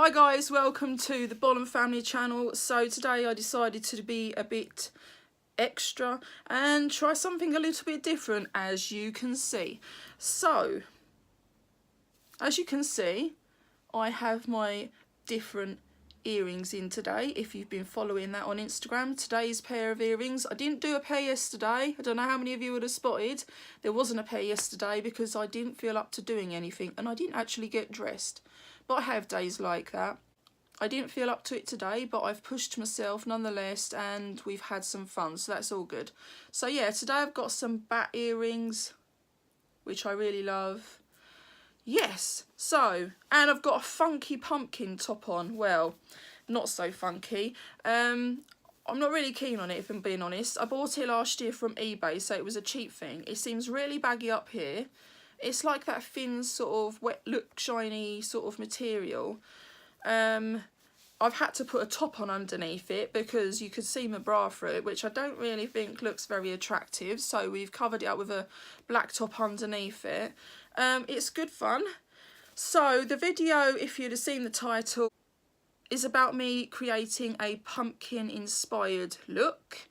Hi guys, welcome to the Bolham family channel. So today I decided to be a bit extra and try something a little bit different, as you can see. So, as you can see, I have my different earrings in today. If you've been following that on Instagram, today's pair of earrings, I didn't do a pair yesterday. I don't know how many of you would have spotted there wasn't a pair yesterday because I didn't feel up to doing anything and I didn't actually get dressed. But I have days like that. I didn't feel up to it today, but I've pushed myself nonetheless and we've had some fun, so that's all good. So yeah, today I've got some bat earrings, which I really love. Yes, so, and I've got a funky pumpkin top on. Well, not so funky. I'm not really keen on it, if I'm being honest. I bought it last year from eBay, so it was a cheap thing. It seems really baggy up here. It's like that thin sort of wet look shiny sort of material. I've had to put a top on underneath it because you could see my bra through it, which I don't really think looks very attractive. So we've covered it up with a black top underneath it. It's good fun. So the video, if you'd have seen the title, is about me creating a pumpkin inspired look.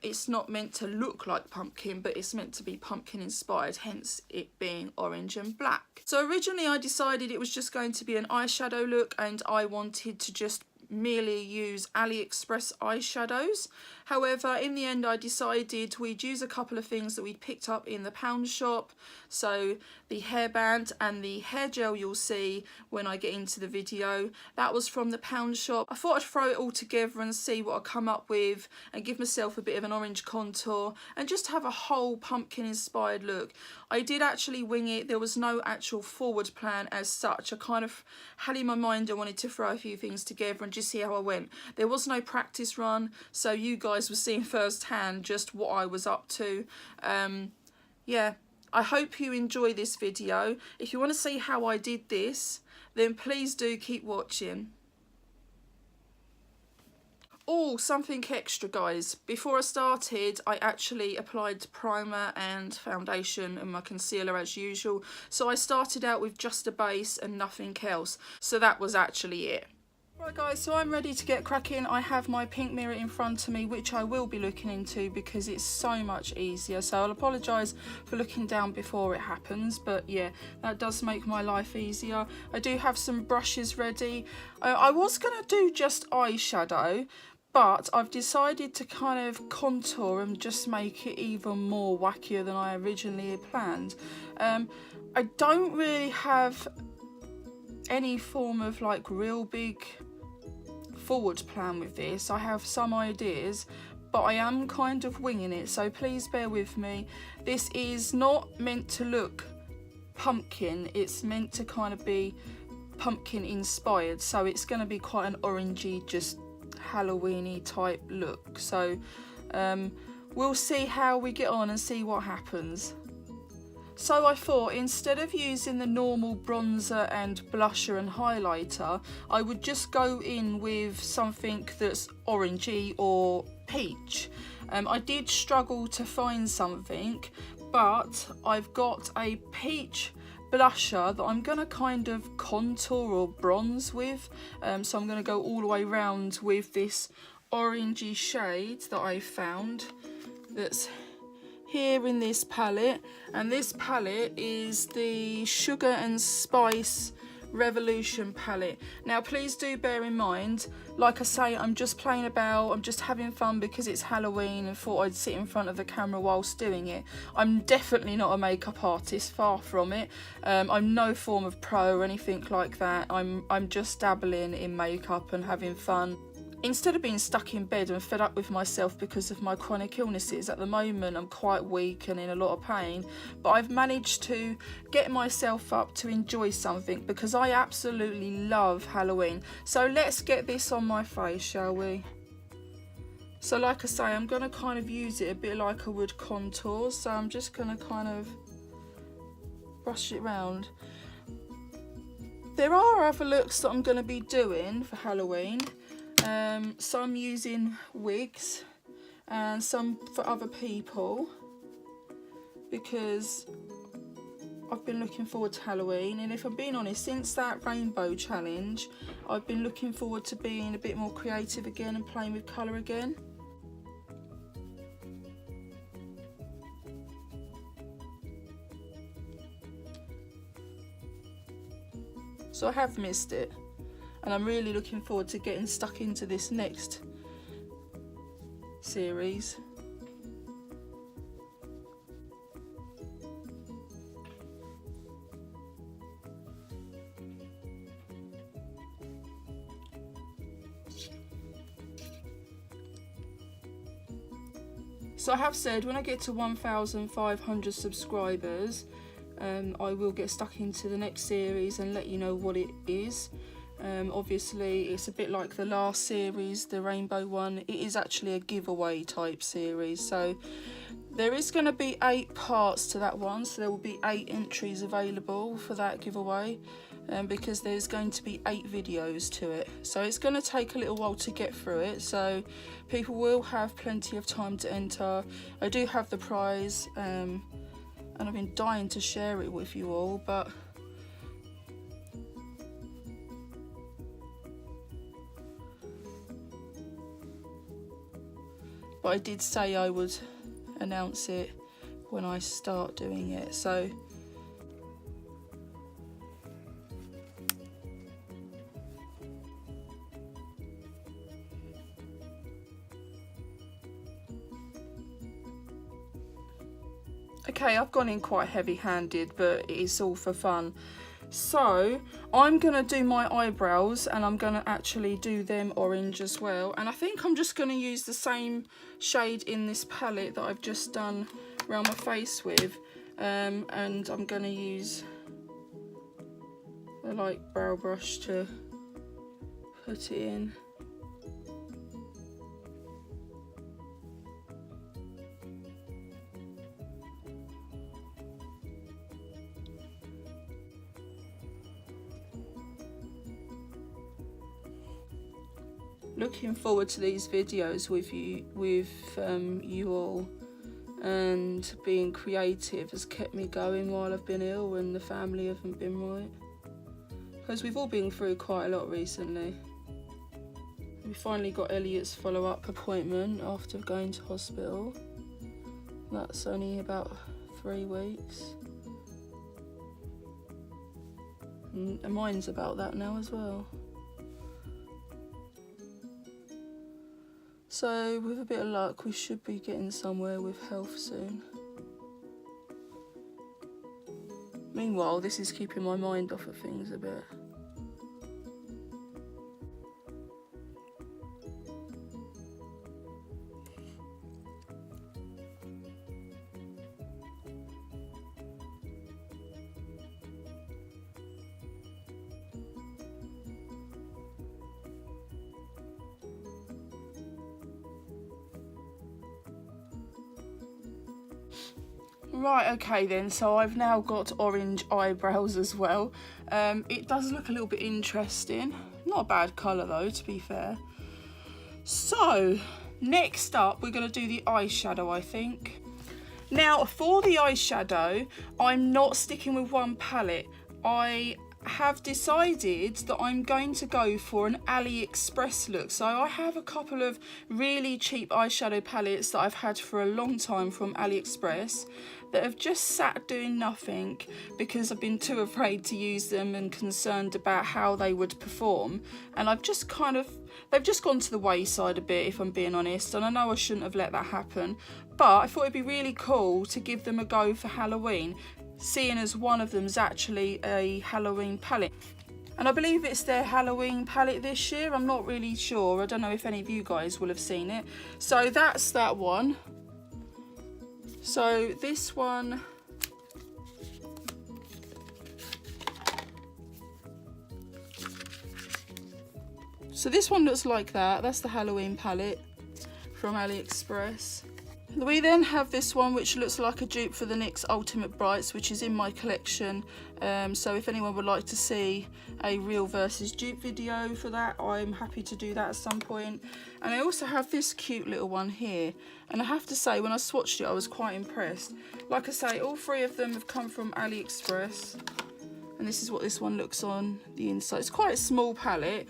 It's not meant to look like pumpkin, but it's meant to be pumpkin inspired, hence it being orange and black. So originally I decided it was just going to be an eyeshadow look and I wanted to just merely use AliExpress eyeshadows. However, in the end I decided we'd use a couple of things that we'd picked up in the pound shop. So the hairband and the hair gel you'll see when I get into the video, that was from the pound shop. I thought I'd throw it all together and see what I come up with and give myself a bit of an orange contour and just have a whole pumpkin inspired look. I did actually wing it. There was no actual forward plan as such. I kind of had in my mind I wanted to throw a few things together and just see how I went. There was no practice run, so you guys were seeing firsthand just what I was up to. Yeah, I hope you enjoy this video. If you want to see how I did this, then please do keep watching. Oh, something extra guys. Before I started, I actually applied primer and foundation and my concealer as usual. So I started out with just a base and nothing else. So that was actually it. Right guys, so I'm ready to get cracking. I have my pink mirror in front of me, which I will be looking into because it's so much easier. So I'll apologise for looking down before it happens, but yeah, that does make my life easier. I do have some brushes ready. I was going to do just eyeshadow, but I've decided to kind of contour and just make it even more wackier than I originally had planned. I don't really have any form of like real big forward plan with this. I have some ideas, but I am kind of winging it, so please bear with me. This is not meant to look pumpkin, it's meant to kind of be pumpkin inspired, so it's going to be quite an orangey, just Halloweeny type look. So we'll see how we get on and see what happens. So I thought instead of using the normal bronzer and blusher and highlighter, I would just go in with something that's orangey or peach. I did struggle to find something, but I've got a peach blusher that I'm going to kind of contour or bronze with. So I'm going to go all the way round with this orangey shade that I found that's here in this palette, and this palette is the Sugar and Spice Revolution palette. Now please do bear in mind, like I say, I'm just playing about, I'm just having fun because it's Halloween and thought I'd sit in front of the camera whilst doing it. I'm definitely not a makeup artist, far from it. I'm no form of pro or anything like that. I'm just dabbling in makeup and having fun. Instead of being stuck in bed and fed up with myself because of my chronic illnesses, at the moment I'm quite weak and in a lot of pain, but I've managed to get myself up to enjoy something because I absolutely love Halloween. So let's get this on my face, shall we? So like I say, I'm going to kind of use it a bit like I would contour, so I'm just going to kind of brush it round. There are other looks that I'm going to be doing for Halloween. Some using wigs and some for other people, because I've been looking forward to Halloween, and if I'm being honest, since that rainbow challenge, I've been looking forward to being a bit more creative again and playing with colour again. So I have missed it, and I'm really looking forward to getting stuck into this next series. So I have said when I get to 1,500 subscribers, I will get stuck into the next series and let you know what it is. Obviously it's a bit like the last series, the rainbow one. It is actually a giveaway type series, so there is going to be 8 parts to that one, so there will be 8 entries available for that giveaway, because there's going to be 8 videos to it, so it's going to take a little while to get through it, so people will have plenty of time to enter. I do have the prize, and I've been dying to share it with you all, but I did say I would announce it when I start doing it. So okay, I've gone in quite heavy-handed, but it's all for fun. So I'm gonna do my eyebrows, and I'm gonna actually do them orange as well, and I think I'm just gonna use the same shade in this palette that I've just done around my face with, and I'm gonna use a light brow brush to put it in. Looking forward to these videos with you all, and being creative has kept me going while I've been ill and the family haven't been right, because we've all been through quite a lot recently. We finally got Elliot's follow-up appointment after going to hospital. That's only about 3 weeks, and mine's about that now as well. So with a bit of luck, we should be getting somewhere with health soon. Meanwhile, this is keeping my mind off of things a bit. Right, okay then, so I've now got orange eyebrows as well. It does look a little bit interesting. Not a bad colour though, to be fair. So, next up we're going to do the eyeshadow, I think. Now, for the eyeshadow, I'm not sticking with one palette. I have decided that I'm going to go for an AliExpress look. So I have a couple of really cheap eyeshadow palettes that I've had for a long time from AliExpress that have just sat doing nothing because I've been too afraid to use them and concerned about how they would perform, and I've just they've just gone to the wayside a bit, if I'm being honest, and I know I shouldn't have let that happen, but I thought it'd be really cool to give them a go for Halloween, seeing as one of them's actually a Halloween palette. And I believe it's their Halloween palette this year. I'm not really sure. I don't know if any of you guys will have seen it. So that's that one. So this one, looks like that. That's the Halloween palette from AliExpress. We then have this one which looks like a dupe for the NYX Ultimate Brights, which is in my collection. So if anyone would like to see a real versus dupe video for that, I'm happy to do that at some point. And I also have this cute little one here. And I have to say, when I swatched it, I was quite impressed. Like I say, all three of them have come from AliExpress. And this is what this one looks on the inside. It's quite a small palette.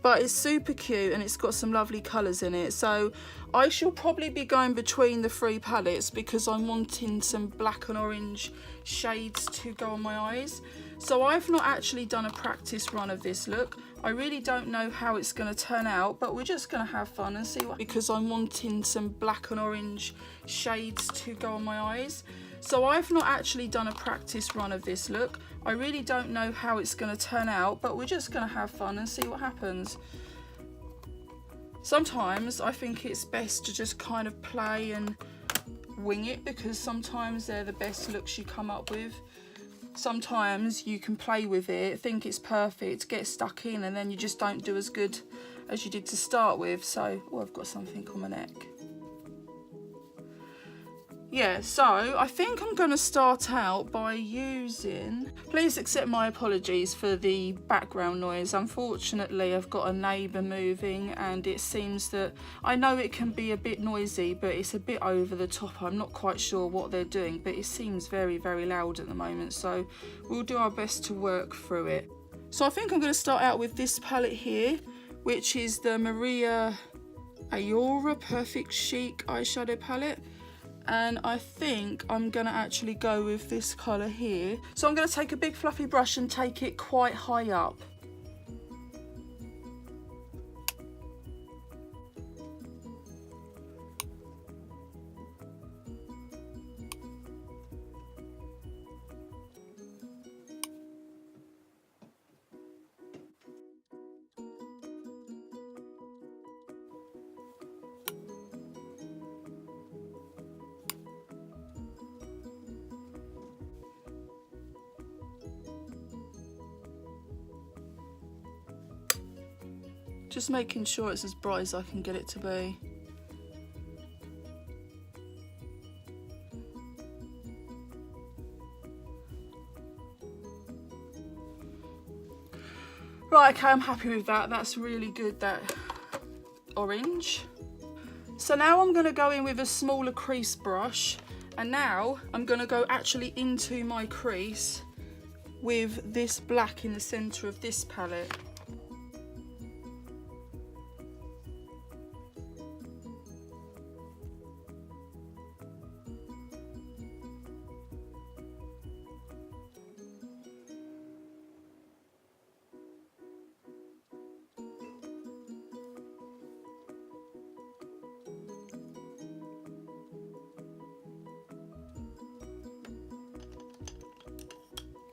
But it's super cute and it's got some lovely colours in it. So I shall probably be going between the three palettes because I'm wanting some black and orange shades to go on my eyes. So I've not actually done a practice run of this look. I really don't know how it's going to turn out, but we're just going to have fun and see what, because I'm wanting some black and orange shades to go on my eyes. So I've not actually done a practice run of this look. I really don't know how it's going to turn out, but we're just going to have fun and see what happens. Sometimes I think it's best to just kind of play and wing it, because sometimes they're the best looks you come up with. Sometimes you can play with it, think it's perfect, get stuck in, and then you just don't do as good as you did to start with. So, oh, I've got something on my neck. Yeah, so I think I'm going to start out by using... Please accept my apologies for the background noise. Unfortunately, I've got a neighbour moving and it seems that... I know it can be a bit noisy, but it's a bit over the top. I'm not quite sure what they're doing, but it seems very, very loud at the moment. So we'll do our best to work through it. So I think I'm going to start out with this palette here, which is the Maria Ayora Perfect Chic eyeshadow palette. And I think I'm going to actually go with this colour here. So I'm going to take a big fluffy brush and take it quite high up. Just making sure it's as bright as I can get it to be. Right, okay, I'm happy with that. That's really good, that orange. So now I'm going to go in with a smaller crease brush, and now I'm going to go actually into my crease with this black in the centre of this palette.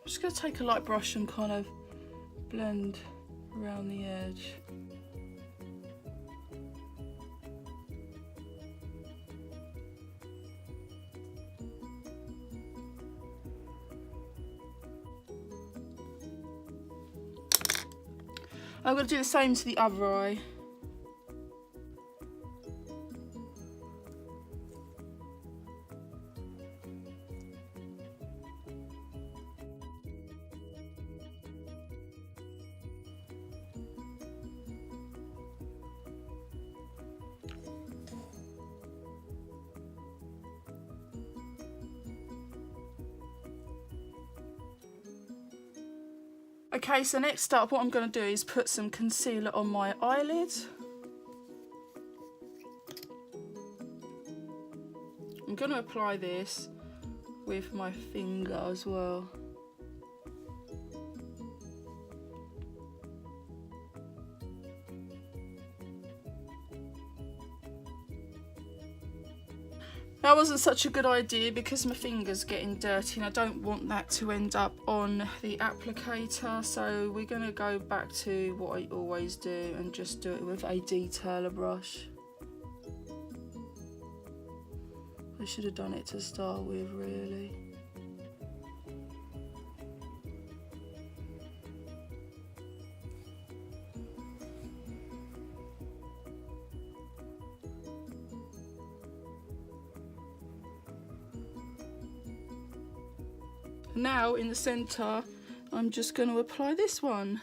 I'm just going to take a light brush and kind of blend around the edge. I'm going to do the same to the other eye. Okay, so next up what I'm going to do is put some concealer on my eyelid. I'm going to apply this with my finger as well. That wasn't such a good idea because my finger's getting dirty and I don't want that to end up on the applicator, so we're going to go back to what I always do and just do it with a detailer brush. I should have done it to start with, really. Now in the centre, I'm just going to apply this one.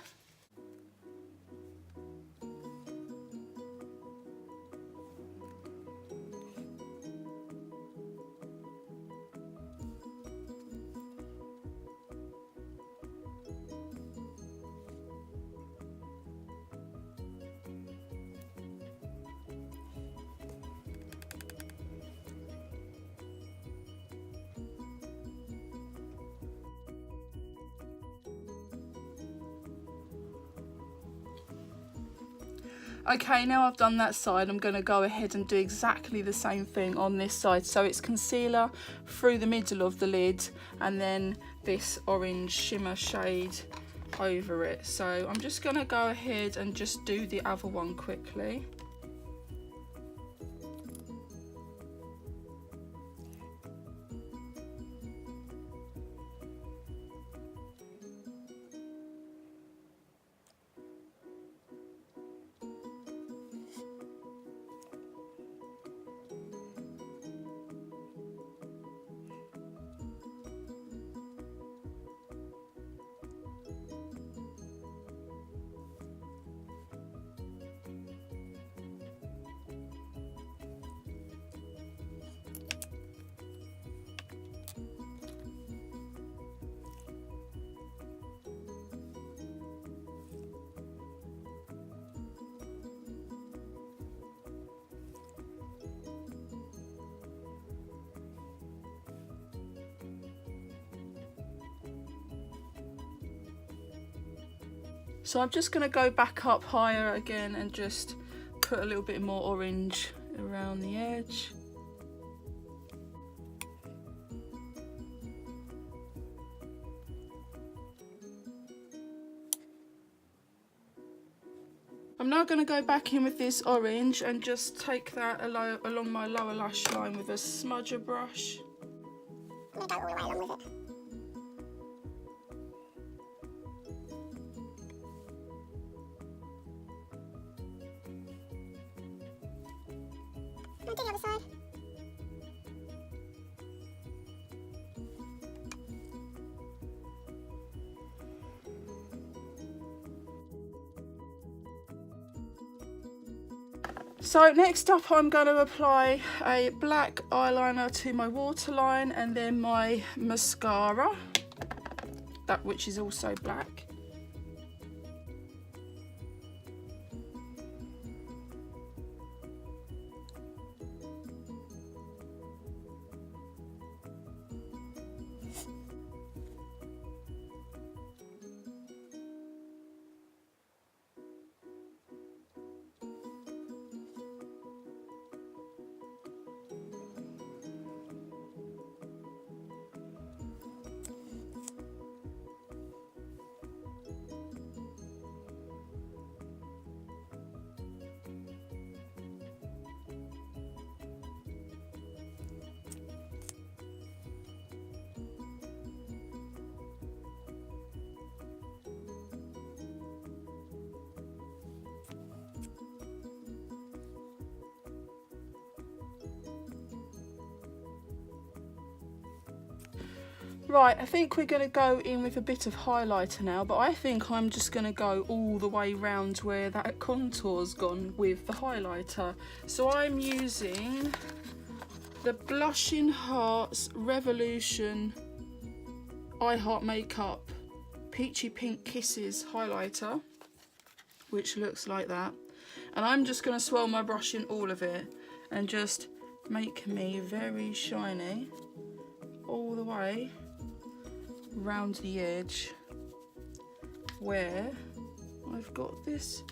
Okay, now I've done that side, I'm going to go ahead and do exactly the same thing on this side. So it's concealer through the middle of the lid and then this orange shimmer shade over it. So I'm just going to go ahead and just do the other one quickly. So I'm just going to go back up higher again and just put a little bit more orange around the edge. I'm now going to go back in with this orange and just take that along my lower lash line with a smudger brush. I'm going to go all the way along with it. Do the other side. So next up I'm going to apply a black eyeliner to my waterline and then my mascara, that which is also black. Right, I think we're going to go in with a bit of highlighter now, but I think I'm just going to go all the way round where that contour's gone with the highlighter. So I'm using the Blushing Hearts Revolution I Heart Makeup Peachy Pink Kisses highlighter, which looks like that. And I'm just going to swirl my brush in all of it and just make me very shiny all the way round the edge where I've got this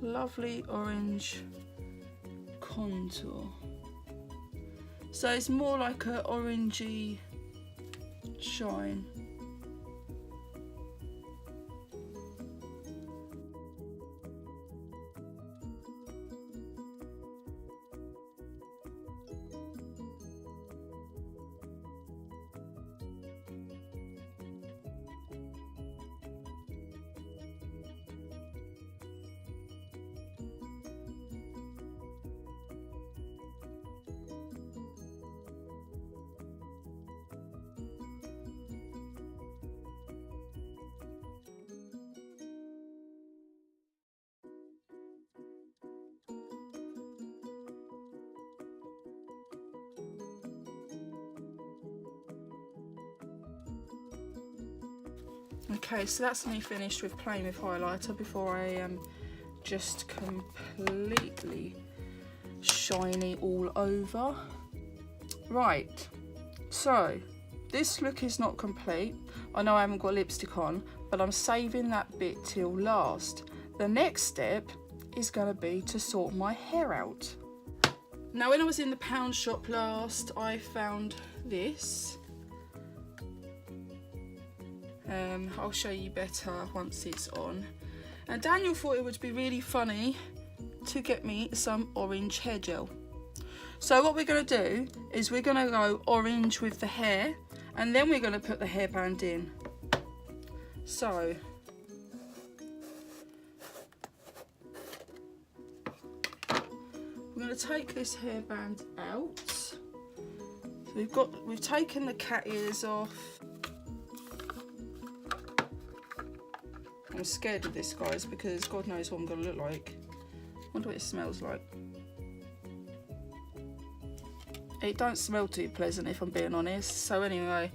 lovely orange contour. So it's more like an orangey shine. Okay, so that's me finished with playing with highlighter before I just completely shiny all over. Right, so this look is not complete. I know I haven't got lipstick on, but I'm saving that bit till last. The next step is going to be to sort my hair out. Now, when I was in the pound shop last, I found this. I'll show you better once it's on. And Daniel thought it would be really funny to get me some orange hair gel. So what we're going to do is we're going to go orange with the hair, and then we're going to put the hairband in. So we're going to take this hairband out. So we've taken the cat ears off. I'm scared of this, guys, because God knows what I'm going to look like. I wonder what it smells like. It don't smell too pleasant, if I'm being honest. So anyway,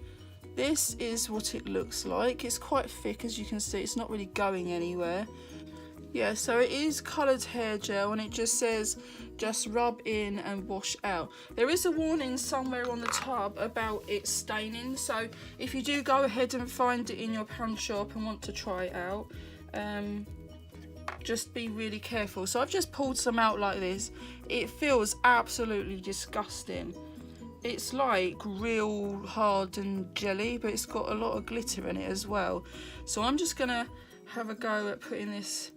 this is what it looks like. It's quite thick, as you can see. It's not really going anywhere. Yeah, so it is coloured hair gel, and it just says just rub in and wash out. There is a warning somewhere on the tub about it staining, so if you do go ahead and find it in your pound shop and want to try it out, just be really careful. So I've just pulled some out like this. It feels absolutely disgusting. It's like real hard and jelly, but it's got a lot of glitter in it as well. So I'm just gonna have a go at putting this,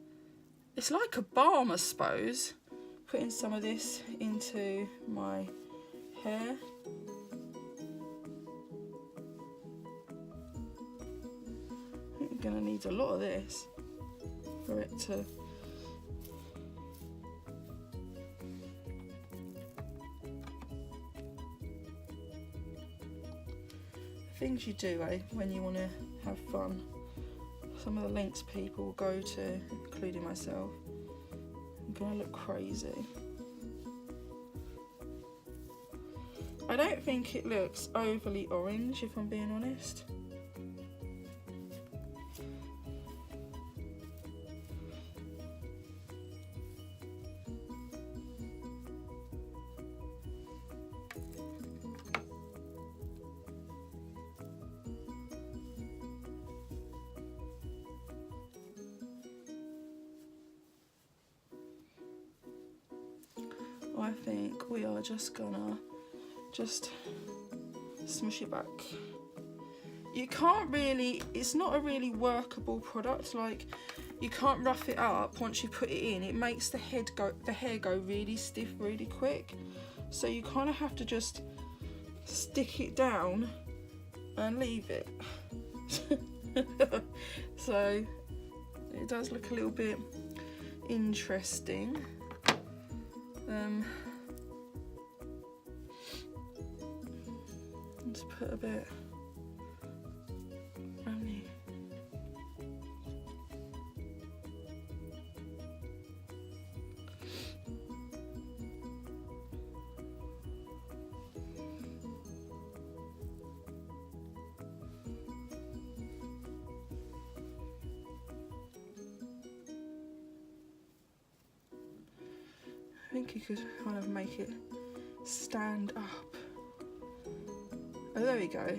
it's like a balm, I suppose, putting some of this into my hair. I think I'm gonna need a lot of this for it to things you do, when you want to have fun. Some of the lengths people go to, including myself. I'm gonna look crazy. I don't think it looks overly orange, if I'm being honest. I think we are just gonna smush it back. You can't really, it's not a really workable product. Like, you can't rough it up once you put it in. It makes the hair go really stiff really quick. So you kind of have to just stick it down and leave it. So it does look a little bit interesting. Let's put a bit around here. I think you could kind of make it stand up. Oh, there we go.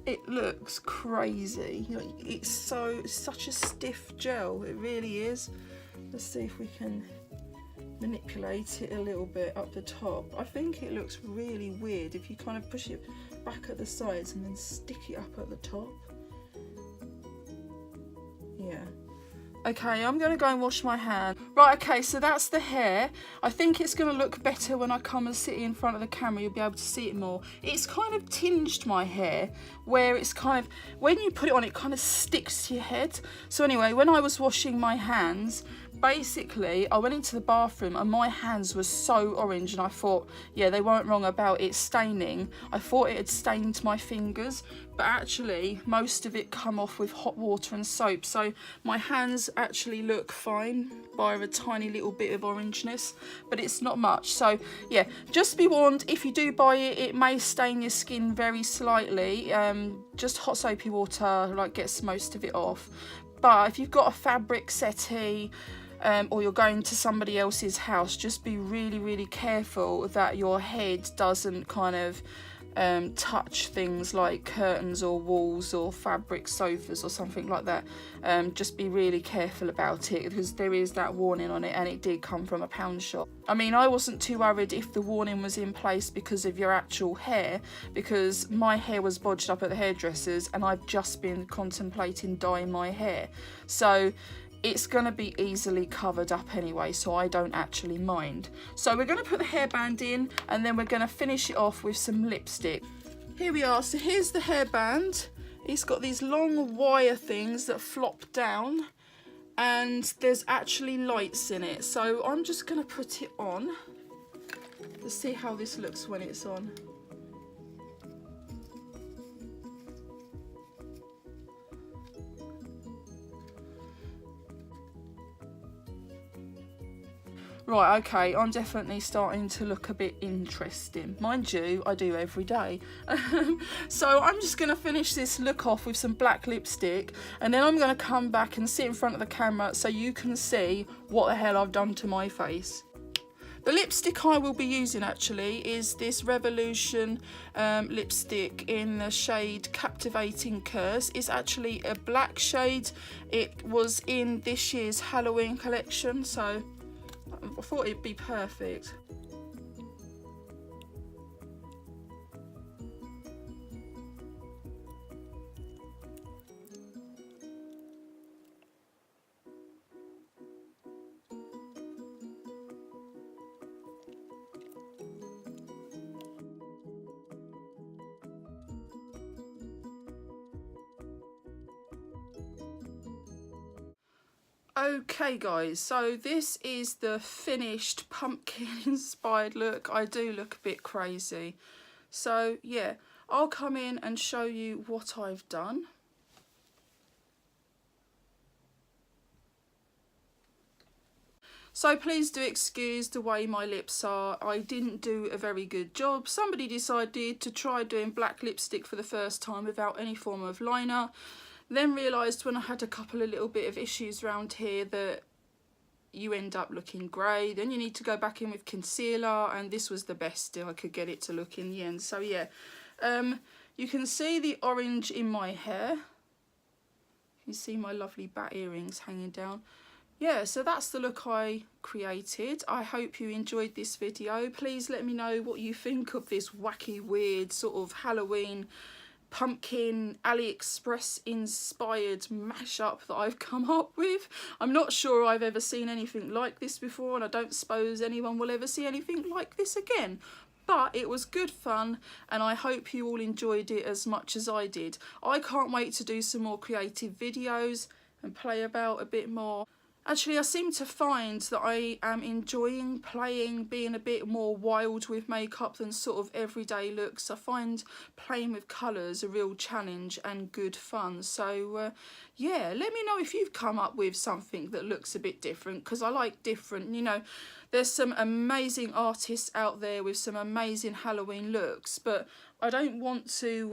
It looks crazy. Like, it's such a stiff gel. It really is. Let's see if we can manipulate it a little bit up the top. I think it looks really weird if you kind of push it back at the sides and then stick it up at the top. Yeah. Okay, I'm going to go and wash my hand. Right, okay, so that's the hair. I think it's going to look better when I come and sit in front of the camera. You'll be able to see it more. It's kind of tinged my hair, where it's kind of, when you put it on, it kind of sticks to your head. So anyway, when I was washing my hands, basically I went into the bathroom and my hands were so orange, and I thought, yeah, they weren't wrong about it staining. I thought it had stained my fingers, but actually most of it come off with hot water and soap, so my hands actually look fine by a tiny little bit of orangeness, but it's not much. So yeah, just be warned, if you do buy it, it may stain your skin very slightly. Just hot soapy water like gets most of it off. But if you've got a fabric settee, or you're going to somebody else's house, just be really, really careful that your head doesn't kind of touch things like curtains or walls or fabric sofas or something like that. Just be really careful about it, because there is that warning on it, and it did come from a pound shop. I mean, I wasn't too worried if the warning was in place because of your actual hair, because my hair was bodged up at the hairdressers and I've just been contemplating dyeing my hair, so it's going to be easily covered up anyway, so I don't actually mind. So we're going to put the hairband in, and then we're going to finish it off with some lipstick. Here we are. So here's the hairband. It's got these long wire things that flop down, and there's actually lights in it. So I'm just going to put it on. Let's see how this looks when it's on. Right, okay, I'm definitely starting to look a bit interesting. Mind you, I do every day. So I'm just going to finish this look off with some black lipstick, and then I'm going to come back and sit in front of the camera so you can see what the hell I've done to my face. The lipstick I will be using actually is this Revolution lipstick in the shade Captivating Curse. It's actually a black shade. It was in this year's Halloween collection, so I thought it'd be perfect. Okay guys, so this is the finished pumpkin inspired look. I do look a bit crazy. So yeah, I'll come in and show you what I've done. So please do excuse the way my lips are. I didn't do a very good job. Somebody decided to try doing black lipstick for the first time without any form of liner. Then realised when I had a couple of little bit of issues around here that you end up looking grey. Then you need to go back in with concealer, and this was the best I could get it to look in the end. So yeah, you can see the orange in my hair. You see my lovely bat earrings hanging down. Yeah, so that's the look I created. I hope you enjoyed this video. Please let me know what you think of this wacky, weird sort of Halloween pumpkin AliExpress inspired mashup that I've come up with. I'm not sure I've ever seen anything like this before, and I don't suppose anyone will ever see anything like this again. But it was good fun, and I hope you all enjoyed it as much as I did. I can't wait to do some more creative videos and play about a bit more. Actually, I seem to find that I am enjoying playing, being a bit more wild with makeup than sort of everyday looks. I find playing with colours a real challenge and good fun. So yeah, let me know if you've come up with something that looks a bit different, because I like different, you know. There's some amazing artists out there with some amazing Halloween looks, but I don't want to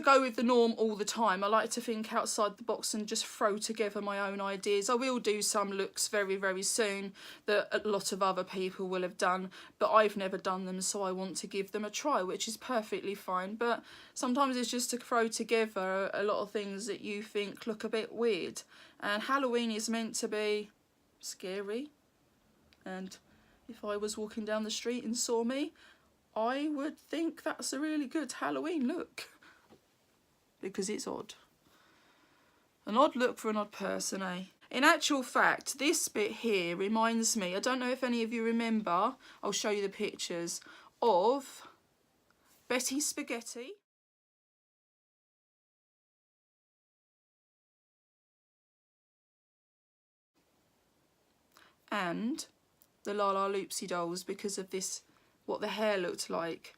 go with the norm all the time. I like to think outside the box and just throw together my own ideas. I will do some looks very, very soon that a lot of other people will have done, but I've never done them, so I want to give them a try, which is perfectly fine. But sometimes it's just to throw together a lot of things that you think look a bit weird. And Halloween is meant to be scary. And if I was walking down the street and saw me, I would think that's a really good Halloween look, because it's odd. An odd look for an odd person, eh? In actual fact, this bit here reminds me, I don't know if any of you remember, I'll show you the pictures, of Betty Spaghetti. and the La La Loopsy dolls because of this, what the hair looked like.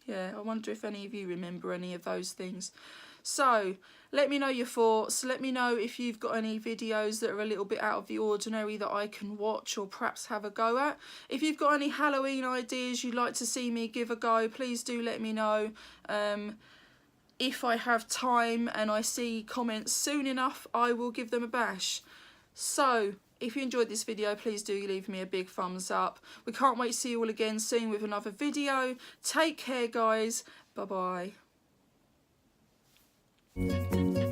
Yeah, I wonder if any of you remember any of those things. So let me know your thoughts. Let me know if you've got any videos that are a little bit out of the ordinary that I can watch or perhaps have a go at. If you've got any Halloween ideas you'd like to see me give a go, please do let me know. If I have time and I see comments soon enough, I will give them a bash. So if you enjoyed this video, please do leave me a big thumbs up. We can't wait to see you all again soon with another video. Take care, guys. Bye bye.